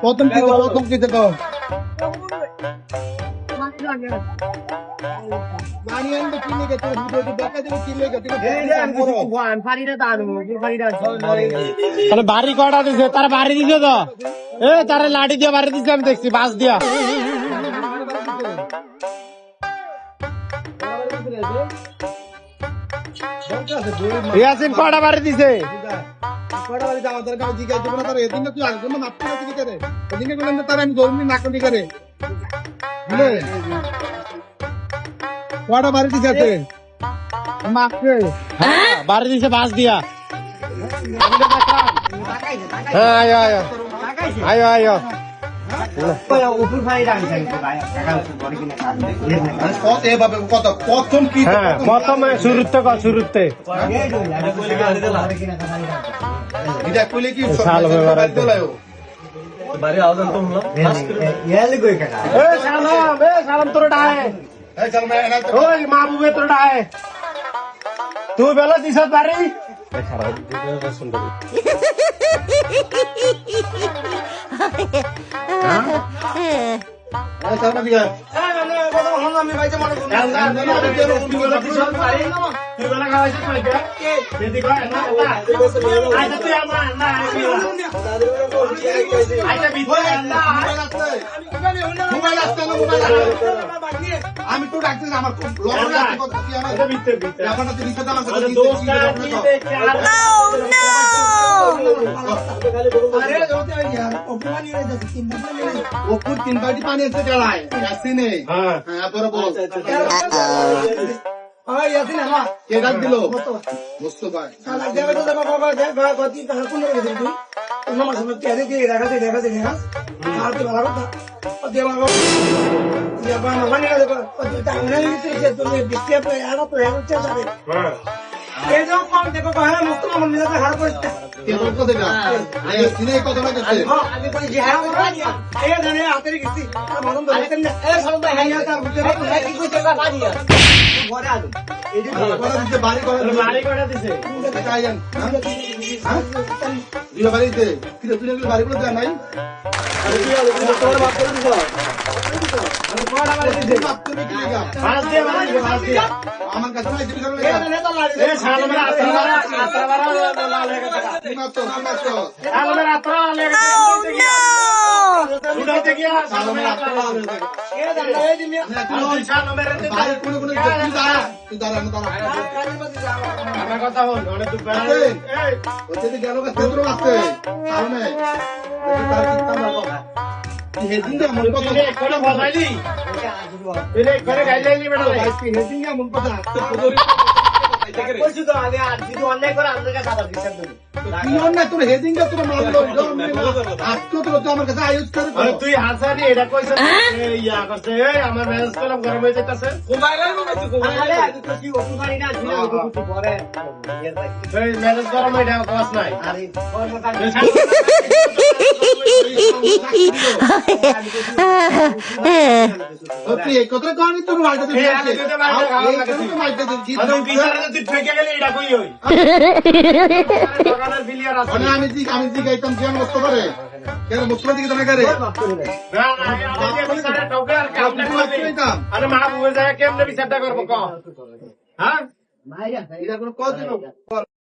প্রথম কি দেখো বাড়ি কটা দিছে তারা বাড়ি দিছে তো তারা লাঠি দিয়ে বাড়ি দিছে আমি দেখছি বাস দিয়া ইয়াসিন কটা বাড়ি দিছে আমি ধর্মী নাকলি করে কটা বাড়ি দিছে বাড়ি দিছে বাস দিয়া হ্যাঁ আয়ো আয়ো আয়ো আয়ো প্রথমে শুরুতে শুরুতে সালাম তোর ডায় ওই মাহবুবে তোর ডায় তুই বেলা দিস বাড়ি আমি তো ডাকতেছি আমার অপুর 3 বাটি পানি এসে গেলায় আসিনে তারপরে বল কে ডাক দিল মোস্তফা নাই আমার কাছে কথা হল অনেক গেল ক্ষেত্র আছে হেজিং মন কথা হেজিং মন কথা তোর হেজিং তোর মারলো আজকে তোর তো আমার কাছে আয়ুষ করে তুই হাসানি এটা কইছ ইয়া করছে আমার ম্যানেজ করলাম গরম হয়ে যাইতাছে ম্যানেজ গরম হয়ে যাওয়া কস নাই কথা কনি তোর মালটা আমি জিগাইতাম কেন বসতে পারে কেন মুসলিম দিকে জানা করে আরে মা বুঝে যায় কেমনে বিচারটা করবো হ্যাঁ এটা কোনো কথা